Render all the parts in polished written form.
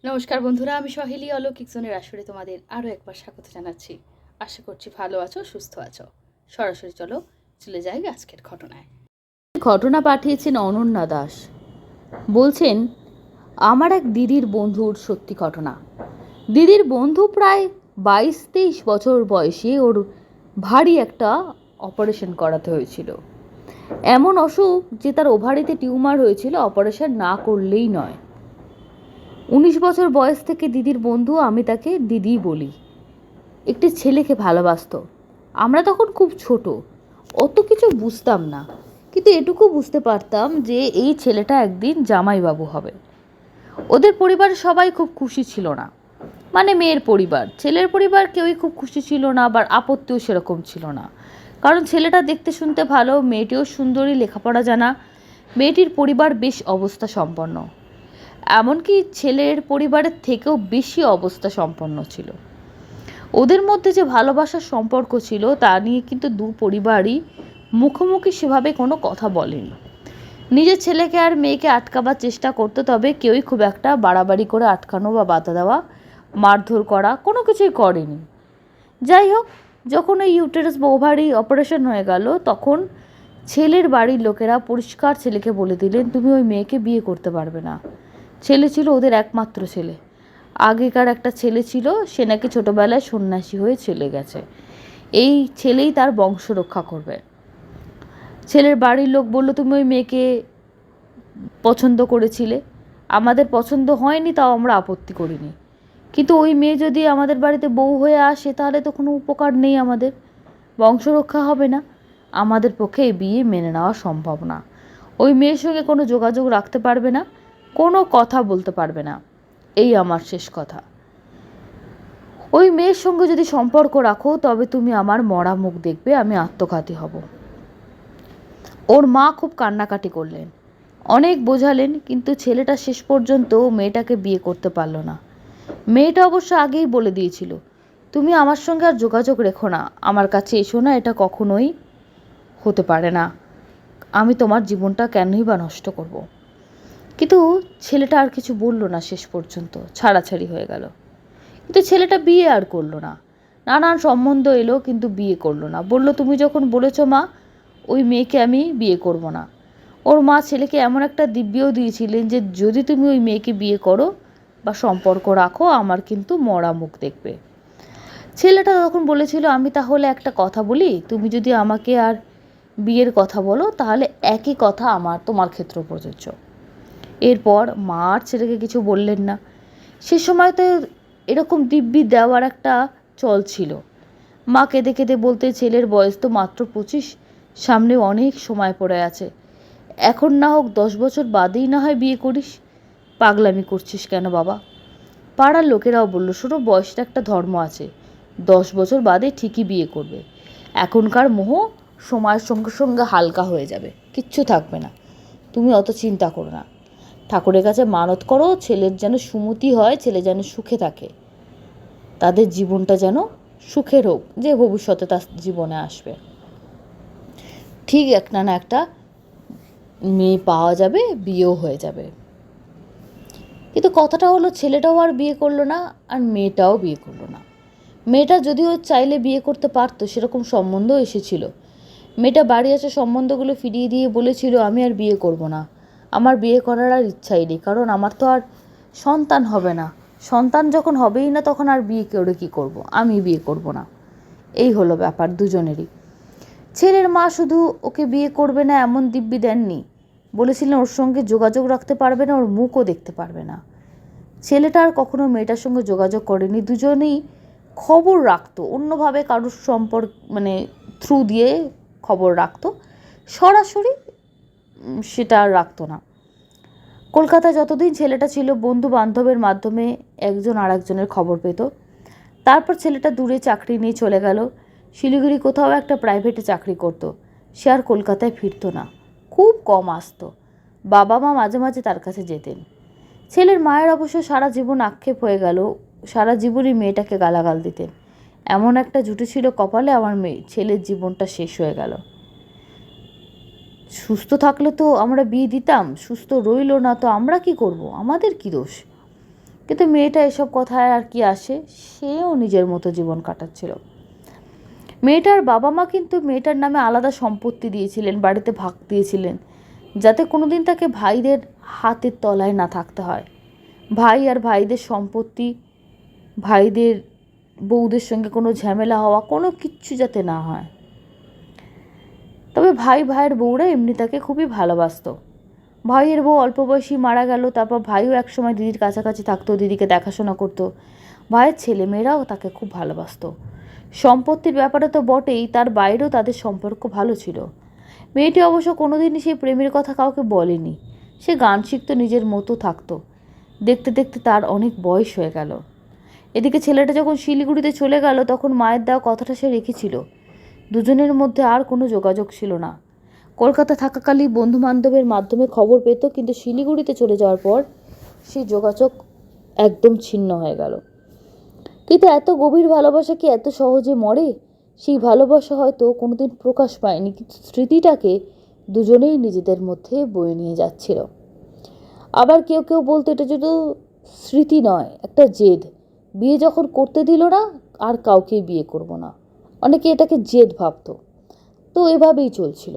নমস্কার বন্ধুরা, আমি সহেলি অলৌকিক জোনের আসরে তোমাদের আরও একবার স্বাগত জানাচ্ছি। আশা করছি ভালো আছো, সুস্থ আছো। সরাসরি চলে যাই আজকের ঘটনায়। ঘটনা পাঠিয়েছেন অনন্যা দাস। বলছেন, আমার এক দিদির বন্ধুর সত্যি ঘটনা। দিদির বন্ধু প্রায় 22-23 বছর বয়সে ওর ভারী একটা অপারেশন করাতে হয়েছিল। এমন অসুখ যে তার ওভারিতে টিউমার হয়েছিল, অপারেশন না করলেই নয়। 19 বছর বয়স থেকে দিদির বন্ধু, আমি তাকে দিদি বলি, একটি ছেলেকে ভালোবাসত। আমরা তখন খুব ছোট, অত কিছু বুঝতাম না, কিন্তু এটুকু বুঝতে পারতাম যে এই ছেলেটা একদিন জামাইবাবু হবে। ওদের পরিবারের সবাই খুব খুশি ছিল না, মানে মেয়ের পরিবার, ছেলের পরিবার কেউই খুব খুশি ছিল না, আবার আপত্তিও সেরকম ছিল না। কারণ ছেলেটা দেখতে শুনতে ভালো, মেয়েটিও সুন্দরী, লেখাপড়া জানা, মেয়েটির পরিবার বেশ অবস্থা সম্পন্ন, এমনকি ছেলের পরিবারের থেকেও বেশি অবস্থা সম্পন্ন ছিল। ওদের মধ্যে যে ভালোবাসার সম্পর্ক ছিল তা নিয়ে কিন্তু দু পরিবারই মুখোমুখি সেভাবে কোনো কথা বলেনি। নিজের ছেলেকে আর মেয়েকে আটকাবার চেষ্টা করতো, তবে কেউই খুব একটা বাড়াবাড়ি করে আটকানো বা বাধা দেওয়া, মারধর করা কোনো কিছুই করেনি। যাই হোক, যখন ওই ইউটেরাস বা ওভারি অপারেশন হয়ে গেল, তখন ছেলের বাড়ির লোকেরা পরিষ্কার ছেলেকে বলে দিলেন, তুমি ওই মেয়েকে বিয়ে করতে পারবে না। ছেলে ছিল ওদের একমাত্র ছেলে। আগেকার একটা ছেলে ছিল, সে নাকি ছোটোবেলায় সন্ন্যাসী হয়ে চলে গেছে। এই ছেলেই তার বংশ রক্ষা করবে। ছেলের বাড়ির লোক বলল, তুমি ওই মেয়েকে পছন্দ করেছিলে, আমাদের পছন্দ হয়নি, তাও আমরা আপত্তি করিনি, কিন্তু ওই মেয়ে যদি আমাদের বাড়িতে বউ হয়ে আসে তাহলে তো কোনো উপকার নেই, আমাদের বংশ রক্ষা হবে না, আমাদের পক্ষে এই বিয়ে মেনে নেওয়া সম্ভব না। ওই মেয়ের সঙ্গে কোনো যোগাযোগ রাখতে পারবে না, কোনো কথা বলতে পারবে না, এই আমার শেষ কথা। ওই মেয়ের সঙ্গে যদি সম্পর্ক রাখো তবে তুমি আমার মরা মুখ দেখবে, আমি আত্মঘাতী হব। ওর মা খুব কান্নাকাটি করলেন, অনেক বোঝালেন, কিন্তু ছেলেটা শেষ পর্যন্ত মেয়েটাকে বিয়ে করতে পারল না। মেয়েটা অবশ্য আগেই বলে দিয়েছিল, তুমি আমার সঙ্গে আর যোগাযোগ রেখো না, আমার কাছে এসো না, এটা কখনোই হতে পারে না, আমি তোমার জীবনটা কেনই বা নষ্ট করব। কিন্তু ছেলেটা আর কিছু বলল না, শেষ পর্যন্ত ছাড়াছাড়ি হয়ে গেল। কিন্তু ছেলেটা বিয়ে আর করলো না। নানান সম্বন্ধ এলো, কিন্তু বিয়ে করলো না। বলল, তুমি যখন বলেছো মা, ওই মেয়েকে আমি বিয়ে করব না। ওর মা ছেলেকে এমন একটা দিব্যও দিয়েছিলেন যে যদি তুমি ওই মেয়েকে বিয়ে করো বা সম্পর্ক রাখো, আমার কিন্তু মরা মুখ দেখবে। ছেলেটা তখন বলেছিল, আমি তাহলে একটা কথা বলি, তুমি যদি আমাকে আর বিয়ের কথা বলো তাহলে একই কথা আমার তোমার ক্ষেত্রে প্রযোজ্য। এরপর মা আর ছেলেকে কিছু বললেন না। সে সময় তো এরকম দিব্যি দেওয়ার একটা চল ছিল। মা কেঁদে কেঁদে বলতে, ছেলের বয়স তো মাত্র 25, সামনে অনেক সময় পড়ে আছে, এখন না হোক 10 বছর বাদেই না হয় বিয়ে করিস, পাগলামি করছিস কেন বাবা। পাড়ার লোকেরাও বলল, শোনো, বয়সটা একটা ধর্ম আছে, 10 বছর বাদে ঠিকই বিয়ে করবে, এখনকার মোহ সময়ের সঙ্গে সঙ্গে হালকা হয়ে যাবে, কিচ্ছু থাকবে না, তুমি অত চিন্তা করো না, ঠাকুরের কাছে মানত করো, ছেলের যেন সুমতি হয়, ছেলে যেন সুখে থাকে, তাদের জীবনটা যেন সুখের হোক, যে ভবিষ্যতে তার জীবনে আসবে, ঠিক একটা না একটা মেয়ে পাওয়া যাবে, বিয়েও হয়ে যাবে। কিন্তু কথাটা হলো, ছেলেটাও আর বিয়ে করলো না, আর মেয়েটাও বিয়ে করলো না। মেয়েটা যদিও চাইলে বিয়ে করতে পারতো, সেরকম সম্বন্ধ এসেছিল। মেয়েটা বাড়ি আসা সম্বন্ধগুলো ফিরিয়ে দিয়ে বলেছিল, আমি আর বিয়ে করব না, আমার বিয়ে করার আর ইচ্ছাই নেই, কারণ আমার তো আর সন্তান হবে না, সন্তান যখন হবেই না তখন আর বিয়ে করে কী করব, আমি বিয়ে করব না। এই হলো ব্যাপার দুজনেরই। ছেলের মা শুধু ওকে বিয়ে করবে না এমন দিব্যি দেননি, বলেছিলেন ওর সঙ্গে যোগাযোগ রাখতে পারবে না, ওর মুখও দেখতে পারবে না। ছেলেটা আর কখনো মেয়েটার সঙ্গে যোগাযোগ করেনি, দুজনেই খবর রাখতো অন্যভাবে, কারোর সম্পর্ক মানে থ্রু দিয়ে খবর রাখতো, সরাসরি সেটা আর রাখতো না। কলকাতায় যতদিন ছেলেটা ছিল, বন্ধু বান্ধবের মাধ্যমে একজন আর একজনের খবর পেত। তারপর ছেলেটা দূরে চাকরি নিয়ে চলে গেল, শিলিগুড়ি কোথাও একটা প্রাইভেটে চাকরি করত। সে আর কলকাতায় ফিরতো না, খুব কম আসতো। বাবা মা মাঝে মাঝে তার কাছে যেতেন। ছেলের মায়ের অবশ্য সারা জীবন আক্ষেপ হয়ে গেল, সারা জীবনই মেয়েটাকে গালাগাল দিতেন, এমন একটা জুটি ছিল কপালে, আমার ছেলের জীবনটা শেষ হয়ে গেল। সুস্থ থাকলে তো আমরা বিয়ে দিতাম, সুস্থ রইল না তো আমরা কি করব, আমাদের কি দোষ। কিন্তু মেয়েটা এসব কথায় আর কি আসে, সেও নিজের মতো জীবন কাটাচ্ছিল। মেয়েটার বাবা মা কিন্তু মেয়েটার নামে আলাদা সম্পত্তি দিয়েছিলেন, বাড়িতে ভাগ দিয়েছিলেন, যাতে কোনোদিন তাকে ভাইদের হাতের তলায় না থাকতে হয়। ভাই আর ভাইদের সম্পত্তি, ভাইদের বউদের সঙ্গে কোনো ঝামেলা হওয়া, কোনো কিচ্ছু যাতে না হয়। তবে ভাইয়ের বউরা এমনি তাকে খুবই ভালোবাসতো। ভাইয়ের বউ অল্প বয়সী মারা গেল, তারপর ভাইও একসময় দিদির কাছাকাছি থাকতো, দিদিকে দেখাশোনা করতো। ভাইয়ের ছেলেমেয়েরাও তাকে খুব ভালোবাসতো। সম্পত্তির ব্যাপারে তো বটেই, তার বাইরেও তাদের সম্পর্ক ভালো ছিল। মেয়েটি অবশ্য কোনোদিনই সেই প্রেমের কথা কাউকে বলেনি। সে গান শিখতো, নিজের মতো থাকতো। দেখতে দেখতে তার অনেক বয়স হয়ে গেল। এদিকে ছেলেটা যখন শিলিগুড়িতে চলে গেল, তখন মায়ের দেওয়া কথাটা সে রেখেছিল। দুজনের মধ্যে আর কোনো যোগাযোগ ছিল না। কলকাতা থাকাকালীন বন্ধুবান্ধবের মাধ্যমে খবর পেত, কিন্তু শিলিগুড়িতে চলে যাওয়ার পর সেই যোগাযোগ একদম ছিন্ন হয়ে গেল। কিন্তু এত গভীর ভালোবাসা কি এত সহজে মরে? সেই ভালোবাসা হয়তো কোনোদিন প্রকাশ পায়নি, কিন্তু স্মৃতিটাকে দুজনেই নিজেদের মধ্যে বয়ে নিয়ে যাচ্ছিল। আবার কেউ কেউ বলতো এটা শুধু স্মৃতি নয়, একটা জেদ। বিয়ে যখন করতে দিল না, আর কাউকেই বিয়ে করব না, অনেকে এটাকে জেদ ভাবতো। তো এভাবেই চলছিল।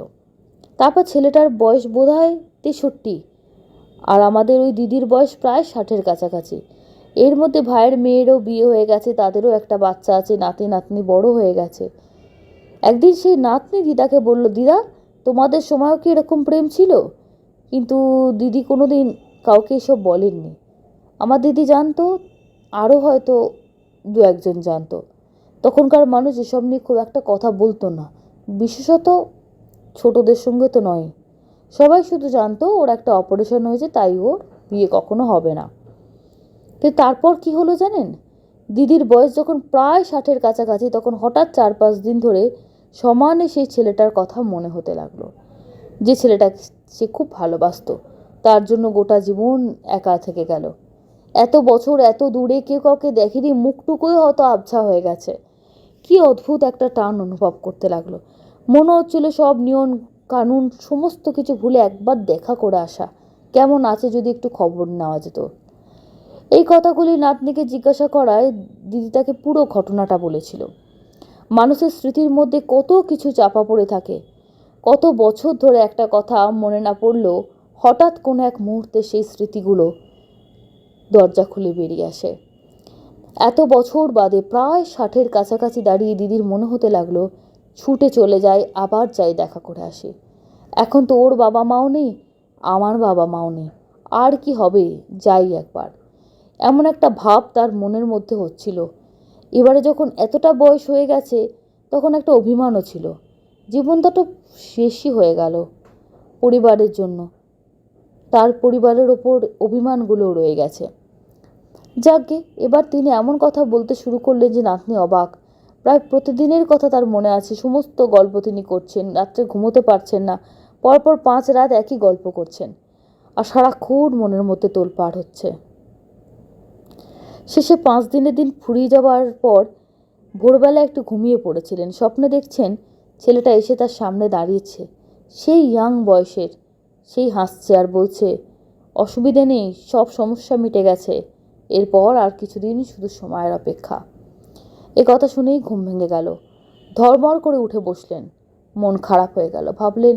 তারপর ছেলেটার বয়স বোধহয় 63, আর আমাদের ওই দিদির বয়স প্রায় 60-এর কাছাকাছি। এর মধ্যে ভাইয়ের মেয়েরও বিয়ে হয়ে গেছে, তাদেরও একটা বাচ্চা আছে, নাতি নাতনি বড় হয়ে গেছে। একদিন সেই নাতনি দিদাকে বলল, দিদা, তোমাদের সময়ও কি এরকম প্রেম ছিল? কিন্তু দিদি কোনো দিন কাউকে এসব বলেননি। আমার দিদি জানতো, আরও হয়তো দু একজন জানতো। তখনকার মানুষ এসব নিয়ে খুব একটা কথা বলতো না, বিশেষত ছোটদের সঙ্গে তো নয়। সবাই শুধু জানতো ওর একটা অপারেশন হয়েছে, তাই ওর বিয়ে কখনো হবে না। কিন্তু তারপর কি হলো জানেন? দিদির বয়স যখন প্রায় 60-এর কাছাকাছি, তখন হঠাৎ 4-5 দিন ধরে সমানে সেই ছেলেটার কথা মনে হতে লাগলো। যে ছেলেটা সে খুব ভালোবাসতো, তার জন্য গোটা জীবন একা থেকে গেল। এত বছর এত দূরে কেউ কাউকে দেখেনি, মুখটুকুই হয়তো আবছা হয়ে গেছে। কি অদ্ভুত একটা টান অনুভব করতে লাগলো। মনে হচ্ছিল সব নিয়ম কানুন সমস্ত কিছু ভুলে একবার দেখা করে আসা। কেমন আছে যদি একটু খবর নেওয়া যেত। এই কথাগুলি নাতনিকে জিজ্ঞাসা করায় দিদি তাকে পুরো ঘটনাটা বলেছিল। মানুষের স্মৃতির মধ্যে কত কিছু চাপা পড়ে থাকে। কত বছর ধরে একটা কথা মনে না পড়লেও হঠাৎ কোনো এক মুহূর্তে সেই স্মৃতিগুলো দরজা খুলে বেরিয়ে আসে। এত বছর বাদে প্রায় 60-এর কাছাকাছি দাঁড়িয়ে দিদির মনে হতে লাগলো ছুটে চলে যায়, আবার যাই দেখা করে আসি। এখন তো ওর বাবা মাও নেই, আমার বাবা মাও নেই, আর কি হবে, যাই একবার। এমন একটা ভাব তার মনের মধ্যে হচ্ছিল। এবারে যখন এতটা বয়স হয়ে গেছে, তখন একটা অভিমানও ছিল। জীবনটা তো শেষই হয়ে গেল পরিবারের জন্য, তার পরিবারের ওপর অভিমানগুলো রয়ে গেছে। যাকে এবার তিনি এমন কথা বলতে শুরু করলেন যে নাতনি অবাক। প্রায় প্রতিদিনের কথা তার মনে আছে, সমস্ত গল্প তিনি করছেন, রাত্রে ঘুমোতে পারছেন না, পরপর 5 রাত একই গল্প করছেন, আর সারাক্ষণ মনের মধ্যে তোলপাড় হচ্ছে। শেষে 5 দিনের দিন ফুরিয়ে যাওয়ার পর ভোরবেলা একটু ঘুমিয়ে পড়েছিলেন। স্বপ্নে দেখছেন ছেলেটা এসে তার সামনে দাঁড়িয়েছে, সেই ইয়াং বয়সের, সেই হাসছে আর বলছে, অসুবিধে নেই, সব সমস্যা মিটে গেছে, এরপর আর কিছুদিন শুধু সময়ের অপেক্ষা। এ কথা শুনেই ঘুম ভেঙে গেল। ধড়মড় করে উঠে বসলেন। মন খারাপ হয়ে গেল। ভাবলেন,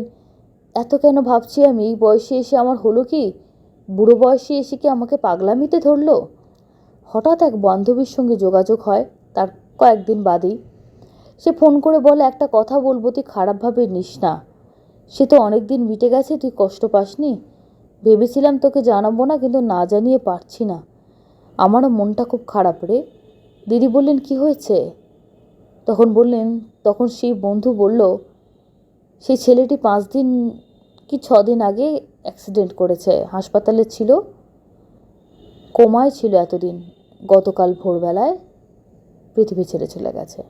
এত কেন ভাবছি আমি? এই বয়সে এসে আমার হলো কি? বুড়ো বয়সে এসে কি আমাকে পাগলামিতে ধরলো? হঠাৎ এক বান্ধবীর সঙ্গে যোগাযোগ হয় তার কয়েকদিন বাদেই। সে ফোন করে বলে, একটা কথা বলবো, তুই খারাপভাবে নিস না। সে তো অনেক দিন মিটে গেছে, তুই কষ্ট পাসনি। ভেবেছিলাম তোকে জানাবো না, কিন্তু না জানিয়ে পারছি না। আমারও মনটা খুব খারাপ রে। দিদি বললেন, কি হয়েছে? তখন সেই বন্ধু বলল, সেই ছেলেটি 5 দিন কি 6 দিন আগে অ্যাক্সিডেন্ট করেছে, হাসপাতালে ছিল, কোমায় ছিল এতদিন, গতকাল ভোরবেলায় পৃথিবী ছেড়ে চলে গেছে।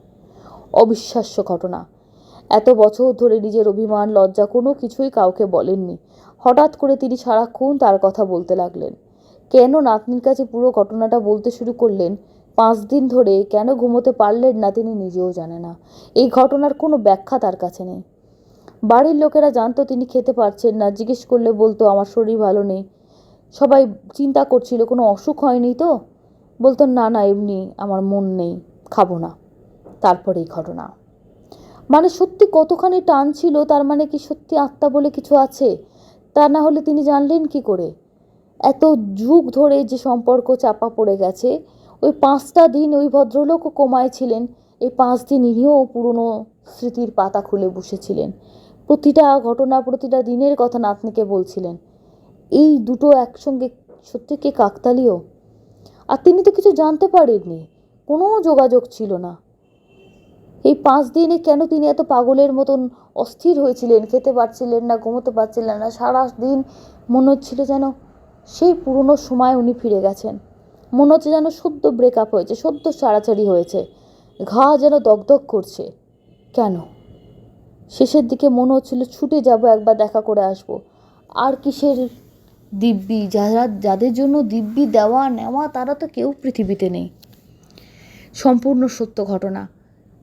অবিশ্বাস্য ঘটনা। এত বছর ধরে নিজের অভিমান লজ্জা কোনো কিছুই কাউকে বলেননি, হঠাৎ করে তিনি সারাক্ষণ তার কথা বলতে লাগলেন। কেন নাতনির কাছে পুরো ঘটনাটা বলতে শুরু করলেন, 5 দিন ধরে কেন ঘুমোতে পারলেন না, তিনি নিজেও জানে না। এই ঘটনার কোনো ব্যাখ্যা তার কাছে নেই। বাড়ির লোকেরা জানতো তিনি খেতে পারছেন না, জিজ্ঞেস করলে বলতো আমার শরীর ভালো নেই। সবাই চিন্তা করছিল কোনো অসুখ হয়নি তো। বলতো না না এমনি আমার মন নেই, খাবো না। তারপরে এই ঘটনা। মানে সত্যি কতখানি টান ছিল, তার মানে কি সত্যি আত্মা বলে কিছু আছে? তা না হলে তিনি জানলেন কি করে? এত যুগ ধরে যে সম্পর্ক চাপা পড়ে গেছে, ওই 5টা দিন ওই ভদ্রলোকও কোমায় ছিলেন, এই 5 দিন ইনিও পুরনো স্মৃতির পাতা খুলে বসেছিলেন, প্রতিটা ঘটনা প্রতিটা দিনের কথা নাতনিকে বলছিলেন। এই দুটো একসঙ্গে সত্যি কি কাকতালীয়? আর তিনি তো কিছু জানতে পারেননি, কোনো যোগাযোগ ছিল না। এই 5 দিনে কেন তিনি এত পাগলের মতন অস্থির হয়েছিলেন, খেতে পারছিলেন না, ঘুমোতে পারছিলেন না, সারা দিন মনে হচ্ছিল যেন সেই পুরনো সময় উনি ফিরে গেছেন। মনে হচ্ছে যেন সদ্য ব্রেকআপ হয়েছে, সদ্য ছাড়াছাড়ি হয়েছে, ঘা যেন দগদগ করছে। কেন? শেষের দিকে মনে হচ্ছিল ছুটে যাব, একবার দেখা করে আসব। আর কিসের দিব্যি? যাদের জন্য দিব্যি দেওয়া নেওয়া তারা তো কেউ পৃথিবীতে নেই। সম্পূর্ণ সত্য ঘটনা।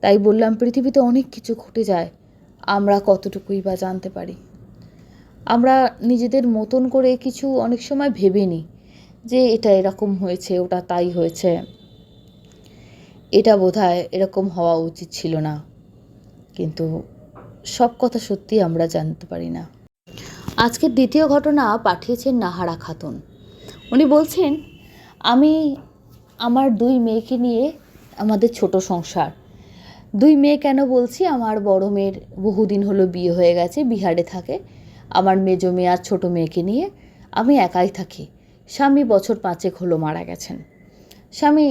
তাই বললাম পৃথিবীতে অনেক কিছু ঘটে যায়, আমরা কতটুকুই বা জানতে পারি। আমরা নিজেদের মতন করে কিছু অনেক সময় ভেবে নিই যে এটা এরকম হয়েছে, ওটা তাই হয়েছে, এটা বোধহয় এরকম হওয়া উচিত ছিল না, কিন্তু সব কথা সত্যি আমরা জানতে পারি না। আজকের দ্বিতীয় ঘটনা পাঠিয়েছেন নাহারা খাতুন। উনি বলছেন, আমি আমার 2 মেয়েকে নিয়ে, আমাদের ছোট সংসার। 2 মেয়ে কেন বলছি, আমার বড় মেয়ের বহুদিন হলো বিয়ে হয়ে গেছে, বিহারে থাকে। আমার মেজো মেয়ে আর ছোটো মেয়েকে নিয়ে আমি একাই থাকি। স্বামী বছর 5 হলো মারা গেছেন। স্বামী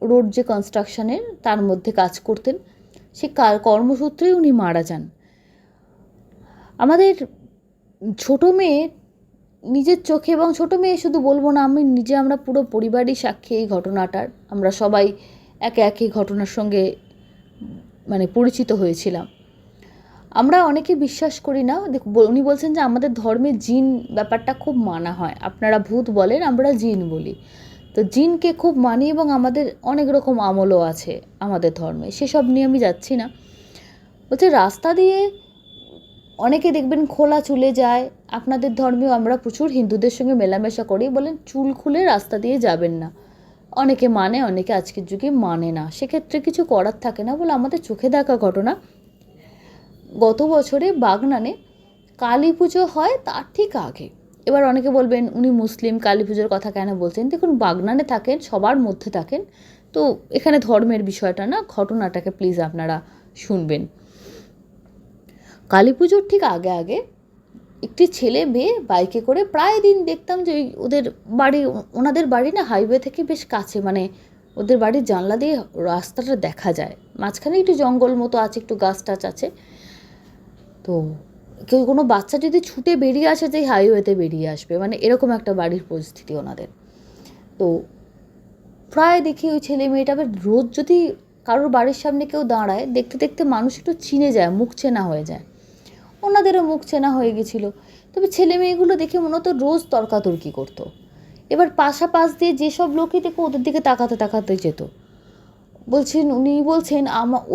রোড যে কনস্ট্রাকশনের তার মধ্যে কাজ করতেন, সে কর্মসূত্রেই উনি মারা যান। আমাদের ছোটো মেয়ে নিজের চোখে, এবং ছোটো মেয়ে শুধু বলবো না, আমরা পুরো পরিবারই সাক্ষী এই ঘটনাটার। আমরা সবাই একে একে ঘটনার সঙ্গে পরিচিত হয়েছিলাম। আমরা অনেকে বিশ্বাস করি না। উনি বলছেন যে আমাদের ধর্মে জিন ব্যাপারটা খুব মানা হয়, আপনারা ভূত বলেন, আমরা জিন বলি। তো জিনকে খুব মানি এবং আমাদের অনেক রকম আমলও আছে আমাদের ধর্মে, সেসব নিয়ে আমি যাচ্ছি না। বলছে রাস্তা দিয়ে অনেকে দেখবেন খোলা চুলে যায়, আপনাদের ধর্মেও আমরা প্রচুর হিন্দুদের সঙ্গে মেলামেশা করি, বলেন চুল খুলে রাস্তা দিয়ে যাবেন না। অনেকে মানে, অনেকে আজকের যুগে মানে না, সেক্ষেত্রে কিছু করার থাকে না বলে আমাদের চোখে দেখা ঘটনা। গত বছরে বাগনানে কালী পুজো হয় তার ঠিক আগে। এবার অনেকে বলবেন উনি মুসলিম, কালী পুজোর কথা কেন বলছেন? দেখুন, বাগনানে থাকেন, সবার মধ্যে থাকেন, তো এখানে ধর্মের বিষয়টা না, ঘটনাটাকে প্লিজ আপনারা শুনবেন। কালী পুজোর ঠিক আগে আগে একটি ছেলে মেয়ে বাইকে করে, প্রায় দিন দেখতাম যে ওদের বাড়ি, ওনাদের বাড়ি না হাইওয়ে থেকে বেশ কাছে, ওদের বাড়ির জানলা দিয়ে রাস্তাটা দেখা যায়, মাঝখানে একটু জঙ্গল মতো আছে, একটু গাছ টাছ আছে। তো কোনো বাচ্চা যদি ছুটে বেরিয়ে আসে, যে হাইওয়েতে বেরিয়ে আসবে, এরকম একটা বাড়ির পরিস্থিতি ওনাদের। তো প্রায় দেখি ওই ছেলে মেয়েটা, রোজ যদি কারোর বাড়ির সামনে কেউ দাঁড়ায়, দেখতে দেখতে মানুষ একটু চিনে যায়, মুখ চেনা হয়ে যায়। ওনাদেরও মুখ চেনা হয়ে গেছিলো। তবে ছেলে মেয়েগুলো দেখে মনে হতো রোজ তর্কাতর্কি করতো। এবার পাশ দিয়ে যেসব লোকই দেখো ওদের দিকে তাকাতে তাকাতে যেত। উনি বলছেন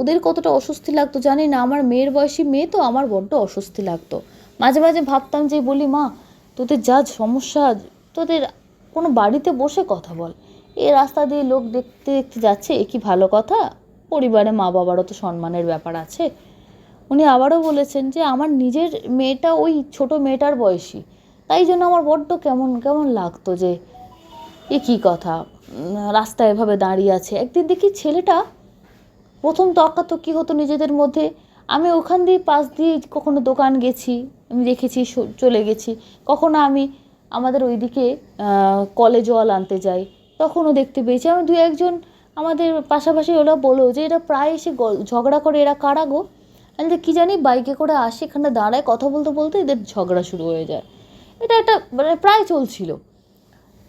ওদের কতটা অস্বস্তি লাগতো জানি না, আমার মেয়ের বয়সী মেয়ে তো, আমার বড্ড অস্বস্তি লাগতো। মাঝে মাঝে ভাবতাম যে, বলি মা তোদের যা সমস্যা, তোদের কোনো বাড়িতে বসে কথা বল, এই রাস্তা দিয়ে লোক দেখতে দেখতে যাচ্ছে, এ কি ভালো কথা? পরিবারে মা বাবারও তো সম্মানের ব্যাপার আছে। উনি আবারও বলেছেন যে আমার নিজের মেয়েটা ওই ছোট মেয়েটার বয়সী, তাই জন্য আমার বড্ড কেমন কেমন লাগতো যে এ কী কথা, রাস্তায় এভাবে দাঁড়িয়ে আছে। একদিন দেখি ছেলেটা, প্রথম তর্কাতর্কি হতো নিজেদের মধ্যে, আমি ওখান দিয়ে পাশ দিয়ে কখনো দোকান গেছি, আমি দেখেছি, চলে গেছি, কখনো আমি আমাদের ওইদিকে কলে জল আনতে যাই, তখনও দেখতে পেয়েছি। আমি 2-1 জন আমাদের পাশাপাশি ওরা বলো যে এরা প্রায় এসে ঝগড়া করে, এরা কারা গো? আমি কী জানি, বাইকে করে আসে, এখানে দাঁড়ায়, কথা বলতে বলতে এদের ঝগড়া শুরু হয়ে যায়। এটা একটা প্রায় চলছিল।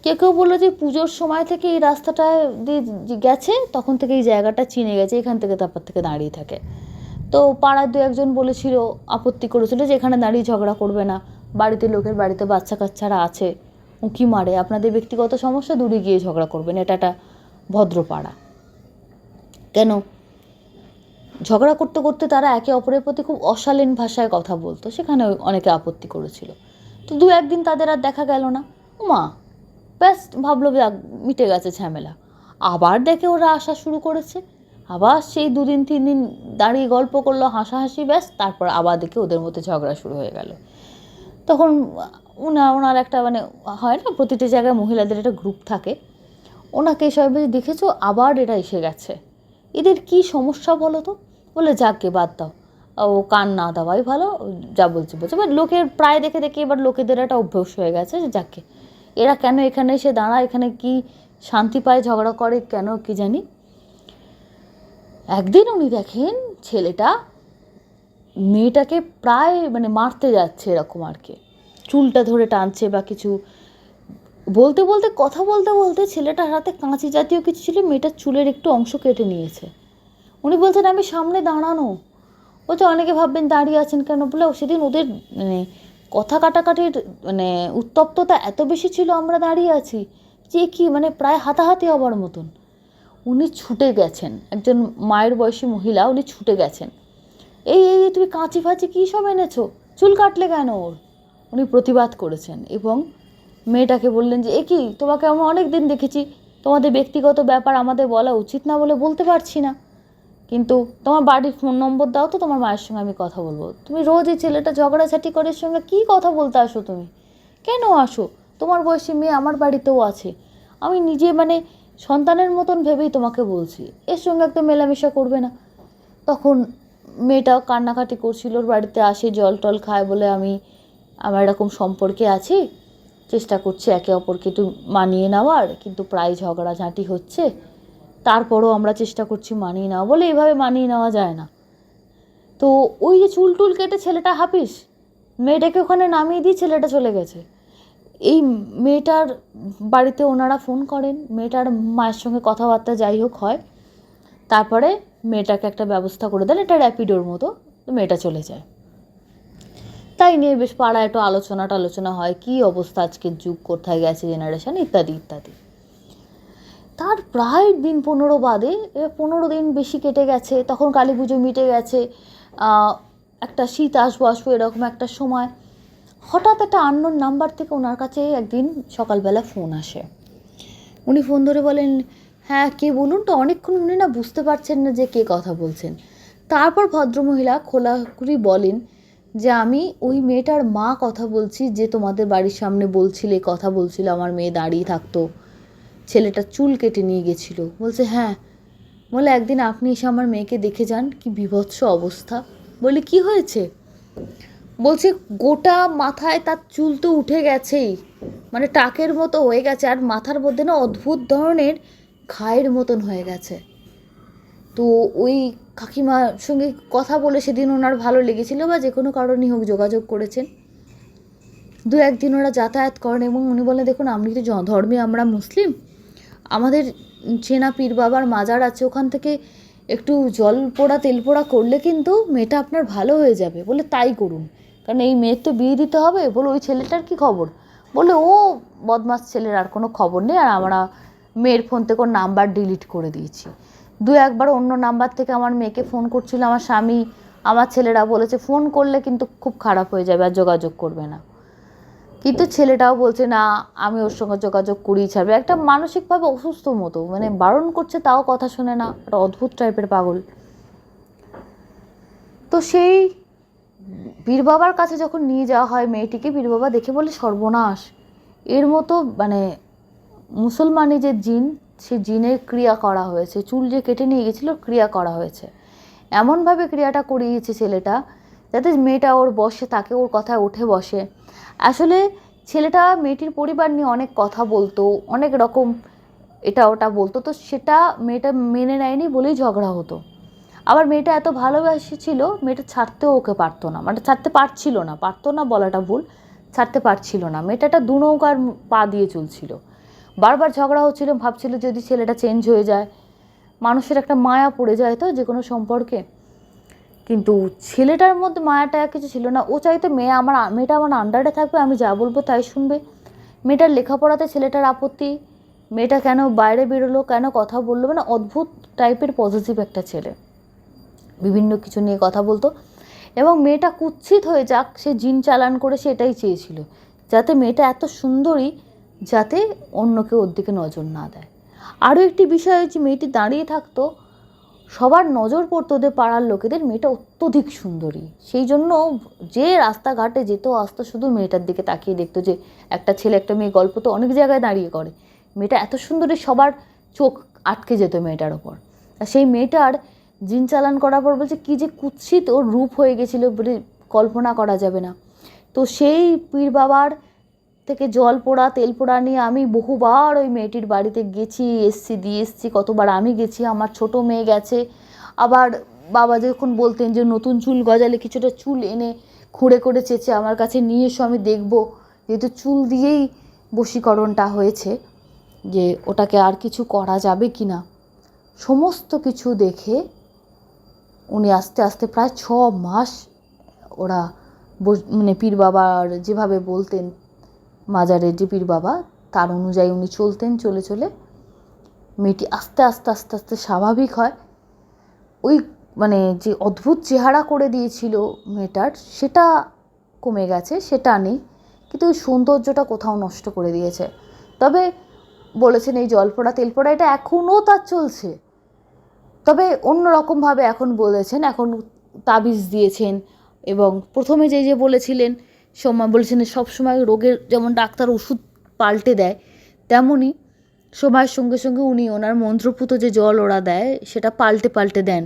কেউ কেউ বললো যে পুজোর সময় থেকে এই রাস্তাটা দিয়ে গেছে, তখন থেকে এই জায়গাটা চিনে গেছে, এখান থেকে তারপর থেকে দাঁড়িয়ে থাকে। তো পাড়ার 2-1 জন বলেছিল, আপত্তি করেছিল যে এখানে দাঁড়িয়ে ঝগড়া করবে না, বাড়িতে লোকের বাড়িতে বাচ্চা কাচ্চারা আছে, উঁকি মারে, আপনাদের ব্যক্তিগত সমস্যা, দূরে গিয়ে ঝগড়া করবেন, এটা একটা ভদ্র পাড়া। কেন ঝগড়া করতে করতে তারা একে অপরের প্রতি খুব অশালীন ভাষায় কথা বলতো, সেখানে অনেকে আপত্তি করেছিল। তো 2-1 দিন তাদের আর দেখা গেল না। মা ব্যাস ভাবলো যাক মিটে গেছে ঝামেলা। আবার দেখে ওরা আসা শুরু করেছে, আবার সেই 2 দিন 3 দিন দাঁড়িয়ে গল্প করলো, হাসাহাসি, ব্যাস তারপর আবার দেখে ওদের মধ্যে ঝগড়া শুরু হয়ে গেল। তখন ওনার একটা মানে হয় না, প্রতিটি জায়গায় মহিলাদের একটা গ্রুপ থাকে, ওনাকে এসব দেখেছো আবার এরা এসে গেছে, এদের কি সমস্যা বলো তো? বলে যাকে বাদ দাও, ও কান না দেওয়াই ভালো, যা বলছে বলছে। এবার লোকের প্রায় দেখে দেখে এবার লোকেদের একটা অভ্যাস হয়ে গেছে যে যাকে এরা কেন এখানে এসে দাঁড়ায়, এখানে কি শান্তি পায়, ঝগড়া করে কেন কি জানি। একদিন উনি দেখেন ছেলেটা মেয়েটাকে প্রায় মানে মারতে যাচ্ছে এরকম আর কি, চুলটা ধরে টানছে বা কিছু বলতে বলতে, কথা বলতে বলতে ছেলেটার হাতে কাঁচি জাতীয় কিছু ছিল, মেয়েটার চুলের একটু অংশ কেটে নিয়েছে। উনি বলছেন আমি সামনে দাঁড়ানো, বলছে অনেকে ভাববেন দাঁড়িয়ে আছেন কেন, বলে সেদিন ওদের মানে কথা কাটাকাটির মানে উত্তপ্ততা এত বেশি ছিল, আমরা দাঁড়িয়ে আছি যে কি মানে প্রায় হাতাহাতি হবার মতন। উনি ছুটে গেছেন, একজন মায়ের বয়সী মহিলা, উনি ছুটে গেছেন, এই এই তুমি কাঁচি ফাঁচি কী সব এনেছো, চুল কাটলে কেন ওর। উনি প্রতিবাদ করেছেন এবং মেয়েটাকে বললেন যে এ কি, তোমাকে আমরা অনেক দিন দেখেছি, তোমাদের ব্যক্তিগত ব্যাপার আমাদের বলা উচিত না বলে বলতে পারছি না, কিন্তু তোমার বাড়ির ফোন নম্বর দাও তো, তোমার মায়ের সঙ্গে আমি কথা বলবো। তুমি রোজ এই ছেলেটা ঝগড়াঝাটি করে সঙ্গে কী কথা বলতে আসো, তুমি কেন আসো? তোমার বয়সী মেয়ে আমার বাড়িতেও আছে, আমি নিজে মানে সন্তানের মতন ভেবেই তোমাকে বলছি, এর সঙ্গে একদম মেলামেশা করবে না। তখন মেয়েটাও কান্নাকাটি করছিল, ওর বাড়িতে আসে জল টল খায়, বলে আমি আমার এরকম সম্পর্কে আছি, চেষ্টা করছি একে অপরকে একটু মানিয়ে নেওয়ার, কিন্তু প্রায় ঝগড়াঝাঁটি হচ্ছে, তারপরও আমরা চেষ্টা করছি মানিয়ে নেওয়া, বলে এভাবে মানিয়ে নেওয়া যায় না। তো ওই যে চুল টুল কেটে ছেলেটা হাপিস, মেয়েটাকে ওখানে নামিয়ে দিয়ে ছেলেটা চলে গেছে। এই মেয়েটার বাড়িতে ওনারা ফোন করেন, মেয়েটার মায়ের সঙ্গে কথাবার্তা যাই হোক হয়, তারপরে মেয়েটাকে একটা ব্যবস্থা করে দেন, এটা র্যাপিডোর মতো, তো মেয়েটা চলে যায়। তাই নিয়ে বেশ পাড়ায় একটু আলোচনা হয়, কী অবস্থা আজকের যুগ, কোথায় গেছে জেনারেশন, ইত্যাদি ইত্যাদি। তার প্রায় দিন 15 বাদে, 15 দিন বেশি কেটে গেছে, তখন কালী পুজো মিটে গেছে, একটা শীত আসবো এরকম একটা সময়, হঠাৎ একটা আননোন নাম্বার থেকে ওনার কাছে একদিন সকালবেলা ফোন আসে। উনি ফোন ধরে বলেন হ্যাঁ কে বলুন, তো অনেকক্ষণ উনি না বুঝতে পারছেন না যে কে কথা বলছেন। তারপর ভদ্রমহিলা খোলাখুলি বলেন যে আমি ওই মেয়েটার মা কথা বলছি, যে তোমাদের বাড়ির সামনে বলছিলে, কথা বলছিল, আমার মেয়ে দাঁড়িয়ে থাকতো, ছেলেটা চুল কেটে নিয়ে গেছিলো। বলছে হ্যাঁ, বলে একদিন আপনি এসে আমার মেয়েকে দেখে যান, কি বিভৎস অবস্থা। বলি কি হয়েছে? বলছে গোটা মাথায় তার চুল তো উঠে গেছেই, মানে টাকের মতো হয়ে গেছে, আর মাথার মধ্যে না অদ্ভুত ধরনের ঘায়ের মতন হয়ে গেছে। তো ওই কাকিমার সঙ্গে কথা বলে সেদিন ওনার ভালো লেগেছিল, বা যে কোনো কারণেই হোক যোগাযোগ করেছেন, 2-1 দিন ওরা যাতায়াত করেন এবং উনি বলেন দেখুন আমি তো ধর্মে আমরা মুসলিম, আমাদের চেনা পীর বাবার মাজার আছে, ওখান থেকে একটু জল পোড়া তেল পোড়া করলে কিন্তু মেয়েটা আপনার ভালো হয়ে যাবে। বলে তাই করুন, কারণ এই মেয়ের তো বিয়ে দিতে হবে। বলে ওই ছেলেটার কি খবর? বলে ও বদমাস ছেলের আর কোনো খবর নেই, আর আমরা মেয়ের ফোন থেকে ওর নাম্বার ডিলিট করে দিয়েছি। 2-1 বার অন্য নাম্বার থেকে আমার মেয়েকে ফোন করছিল আমার স্বামী, আমার ছেলেরা বলেছে ফোন করলে কিন্তু খুব খারাপ হয়ে যাবে, আর যোগাযোগ করবে না। কিন্তু ছেলেটাও বলছে না আমি ওর সঙ্গে যোগাযোগ করেই ছাড়বে, একটা মানসিকভাবে অসুস্থ মতো, মানে বারণ করছে তাও কথা শোনে না, একটা অদ্ভুত টাইপের পাগল। তো সেই পীর বাবার কাছে যখন নিয়ে যাওয়া হয় মেয়েটিকে, পীর বাবা দেখে বলে সর্বনাশ, এর মতো মানে মুসলমানি যে জিন, সে জিনের ক্রিয়া করা হয়েছে, চুল যে কেটে নিয়ে গেছিলো ক্রিয়া করা হয়েছে, এমনভাবে ক্রিয়াটা করিয়েছে ছেলেটা যাতে মেয়েটা ওর বসে থাকে, ওর কথায় উঠে বসে। আসলে ছেলেটা মেয়েটির পরিবার নিয়ে অনেক কথা বলতো, অনেক রকম এটা ওটা বলতো, তো সেটা মেয়েটা মেনে নেয়নি বলেই ঝগড়া হতো। আবার মেয়েটা এত ভালোবাসেছিল, মেয়েটা ছাড়তেও ওকে পারতো না, মানে ছাড়তে পারছিল না, পারতো না বলাটা ভুল, ছাড়তে পারছিল না। মেয়েটাটা 2 নৌকার পা দিয়ে চলছিল, বারবার ঝগড়া হচ্ছিল, ভাবছিল যদি ছেলেটা চেঞ্জ হয়ে যায়, মানুষের একটা মায়া পড়ে যায় তো যে কোনো সম্পর্কে। কিন্তু ছেলেটার মধ্যে মায়াটা কিছু ছিল না, ও চাইতো মেয়েটা আমার আন্ডারে থাকবে, আমি যা বলবো তাই শুনবে। মেয়েটার লেখাপড়াতে ছেলেটার আপত্তি, মেয়েটা কেন বাইরে বেরোলো, কেন কথা বললো, মানে অদ্ভুত টাইপের পজিটিভ একটা ছেলে, বিভিন্ন কিছু নিয়ে কথা বলতো। এবং মেয়েটা কুৎসিত হয়ে যাক, সে জিন চালান করে সে এটাই চেয়েছিল, যাতে মেয়েটা এত সুন্দরী যাতে অন্য কেউ ওর দিকে নজর না দেয়। আরও একটি বিষয় হচ্ছে, মেয়েটি দাঁড়িয়ে থাকতো, সবার নজর পড়তো, ওদের পাড়ার লোকেদের, মেয়েটা অত্যধিক সুন্দরী। সেই জন্য যে রাস্তাঘাটে যেত আসতো শুধু মেয়েটার দিকে তাকিয়ে দেখতো, যে একটা ছেলে একটা মেয়ে গল্প তো অনেক জায়গায় দাঁড়িয়ে করে, মেয়েটা এত সুন্দরী, সবার চোখ আটকে যেত মেয়েটার ওপর। আর সেই মেয়েটার জিন চালান করার পর বলছে কী যে কুৎসিত ওর রূপ হয়ে গেছিলো বলে কল্পনা করা যাবে না। তো সেই পীর বাবার থেকে জল পোড়া তেল পোড়া নিয়ে আমি বহুবার ওই মেয়েটির বাড়িতে গেছি, এসছি, দিয়ে এসছি, কতবার আমি গেছি, আমার ছোট মেয়ে গেছে। আবার বাবা যখন বলতেন যে নতুন চুল গজালে কিছুটা চুল এনে খুঁড়ে করে চেঁচে আমার কাছে নিয়ে এসো, আমি দেখব, যেহেতু চুল দিয়েই বশীকরণটা হয়েছে, যে ওটাকে আর কিছু করা যাবে কি না। সমস্ত কিছু দেখে উনি আস্তে আস্তে প্রায় 6 মাস ওরা মানে পীর বাবার যেভাবে বলতেন, মাজারের যে পীর বাবা তার অনুযায়ী উনি চলতেন। চলে চলে মেয়েটি আস্তে আস্তে আস্তে আস্তে স্বাভাবিক হয়। ওই মানে যে অদ্ভুত চেহারা করে দিয়েছিল মেয়েটার, সেটা কমে গেছে, সেটা নেই, কিন্তু ওই সৌন্দর্যটা কোথাও নষ্ট করে দিয়েছে। তবে বলেছেন এই জল পোড়া তেল পোড়া এটা এখনও তার চলছে, তবে অন্য রকমভাবে এখন বলেছেন, এখন তাবিজ দিয়েছেন। এবং প্রথমে যে বলেছিলেন, সময় বলেছেন সবসময় রোগের যেমন ডাক্তার ওষুধ পাল্টে দেয়, তেমনই সময়ের সঙ্গে সঙ্গে উনি ওনার মন্ত্রপুত যে জল ওরা দেয় সেটা পাল্টে পাল্টে দেন,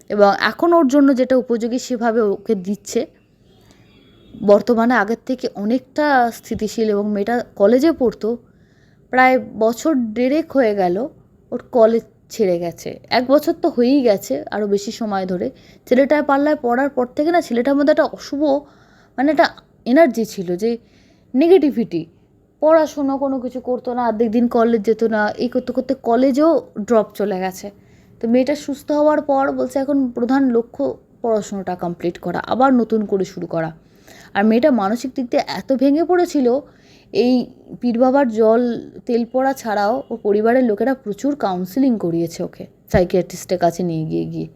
এবং এখন ওর জন্য যেটা উপযোগী সেভাবে ওকে দিচ্ছে। বর্তমানে আগের থেকে অনেকটা স্থিতিশীল, এবং মেয়েটা কলেজে পড়তো, প্রায় বছর 1.5 হয়ে গেল ওর কলেজ ছেড়ে গেছে। 1 বছর তো হয়েই গেছে, আরও বেশি সময় ধরে। ছেলেটার পাল্লায় পড়ার পর থেকে না, ছেলেটার মধ্যে একটা অশুভ মানে একটা এনার্জি ছিল, যে নেগেটিভিটি, পড়াশুনো কোনো কিছু করতো না, অর্ধেক দিন কলেজ যেত না, এই করতে করতে কলেজেও ড্রপ চলে গেছে। তো মেয়েটা সুস্থ হওয়ার পর বলছে এখন প্রধান লক্ষ্য পড়াশুনোটা কমপ্লিট করা, আবার নতুন করে শুরু করা। আর মেয়েটা মানসিক দিক দিয়ে এত ভেঙে পড়েছিল, এই পীর বাবার জল তেল পড়া ছাড়াও ও পরিবারের লোকেরা প্রচুর কাউন্সিলিং করিয়েছে ওকে, সাইকিয়াট্রিস্টের কাছে নিয়ে গিয়ে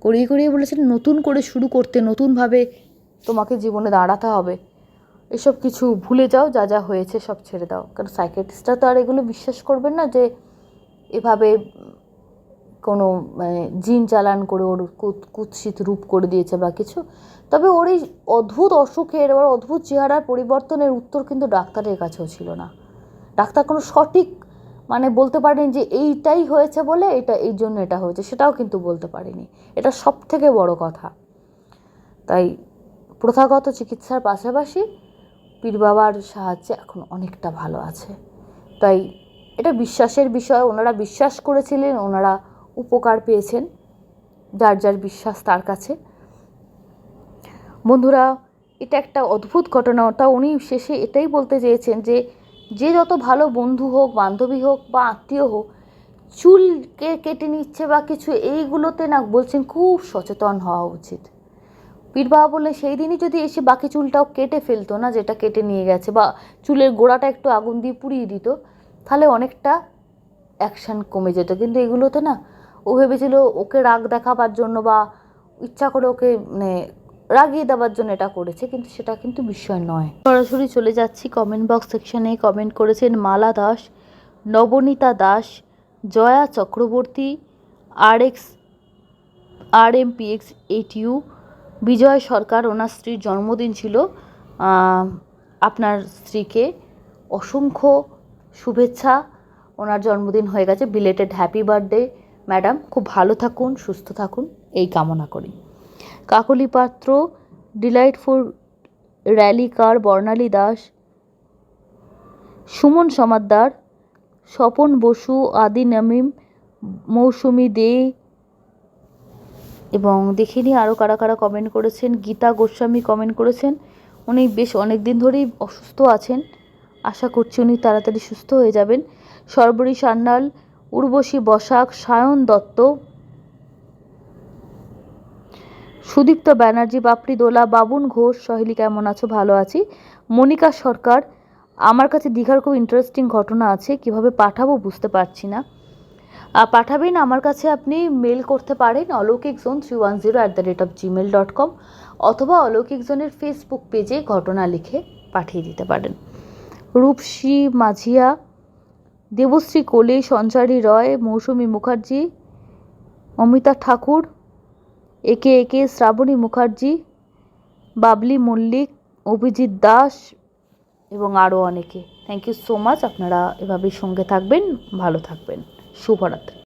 করিয়ে বলেছেন নতুন করে শুরু করতে, নতুনভাবে তোমাকে জীবনে দাঁড়াতে হবে, এসব কিছু ভুলে যাও, যা যা হয়েছে সব ছেড়ে দাও। কারণ সাইকিয়াট্রিস্টরা তো আর এগুলো বিশ্বাস করবেন না, যে এভাবে কোনো মানে জিন চালান করে ওর কুৎসিত রূপ করে দিয়েছে বা কিছু। তবে ওর এই অদ্ভুত অসুখের, ওর অদ্ভুত চেহারার পরিবর্তনের উত্তর কিন্তু ডাক্তারের কাছেও ছিল না। ডাক্তার কোনো সঠিক মানে বলতে পারেন যে এইটাই হয়েছে বলে এটা এই জন্য এটা হয়েছে, সেটাও কিন্তু বলতে পারেনি। এটা সব থেকে বড় কথা। তাই প্রথাগত চিকিৎসার পাশাপাশি পীর বাবার সাহায্যে এখন অনেকটা ভালো আছে। তাই এটা বিশ্বাসের বিষয়, ওনারা বিশ্বাস করেছিলেন, ওনারা উপকার পেয়েছেন, যার যার বিশ্বাস তার কাছে। বন্ধুরা, এটা একটা অদ্ভুত ঘটনা। ওটা উনি শেষে এটাই বলতে চেয়েছেন যে যে যত ভালো বন্ধু হোক, বান্ধবী হোক বা আত্মীয় হোক, চুলকে কেটে নিচ্ছে বা কিছু, এইগুলোতে না বলছেন খুব সচেতন হওয়া উচিত। পীর বাবা বললে সেই দিনই যদি এসে বাকি চুলটাও কেটে ফেলতো না, যেটা কেটে নিয়ে গেছে, বা চুলের গোড়াটা একটু আগুন দিয়ে পুড়িয়ে দিত, তাহলে অনেকটা অ্যাকশান কমে যেত। কিন্তু এগুলোতে না, ও ভেবেছিল ওকে রাগ দেখাবার জন্য বা ইচ্ছা করে ওকে মানে রাগিয়ে দেওয়ার জন্য এটা করেছে, কিন্তু সেটা কিন্তু বিষয় নয়। সরাসরি চলে যাচ্ছি কমেন্ট বক্স সেকশানে। কমেন্ট করেছেন মালা দাস, নবনীতা দাস, জয়া চক্রবর্তী, RMPX8U, বিজয় সরকার। ওনার স্ত্রীর জন্মদিন ছিল, আপনার স্ত্রীকে অসংখ্য শুভেচ্ছা, ওনার জন্মদিন হয়ে গেছে, বিলেটেড হ্যাপি বার্থডে ম্যাডাম, খুব ভালো থাকুন, সুস্থ থাকুন, এই কামনা করি। কাকলি পাত্র, ডিলাইটফুল র্যালি কার, বর্ণালী দাস, সুমন সমাদ্দার, স্বপন বসু, আদি নমিম, মৌসুমি দে, এবং দেখিনি আরও কারা কারা কমেন্ট করেছেন। গীতা গোস্বামী কমেন্ট করেছেন, উনি বেশ অনেক দিন ধরেই অসুস্থ আছেন, আশা করছি উনি তাড়াতাড়ি সুস্থ হয়ে যাবেন। সর্বরী সান্যাল, উর্বশী বসাক, সায়ন দত্ত, সুদীপ্ত ব্যানার্জি, বাপরি দোলা, বাবুন ঘোষ, সহেলি কেমন আছো? ভালো আছি। মনিকা সরকার, আমার কাছে দীঘার খুব ইন্টারেস্টিং ঘটনা আছে, কিভাবে পাঠাবো বুঝতে পারছি না। পাঠাবেন আমার কাছে, আপনি মেল করতে পারেন alokikzone310@gmail.com, অথবা অলৌকিক জোনের ফেসবুক পেজে ঘটনা লিখে পাঠিয়ে দিতে পারেন। রূপসী মাঝিয়া, দেবশ্রী কোলে, সঞ্চারী রয়, মৌসুমী মুখার্জি, অমিতা ঠাকুর, একে একে শ্রাবণী মুখার্জি, বাবলি মল্লিক, অভিজিৎ দাস এবং আরও অনেকে। Thank you so much. আপনারা এভাবেই সঙ্গে থাকবেন, ভালো থাকবেন। শুভরাত্রি।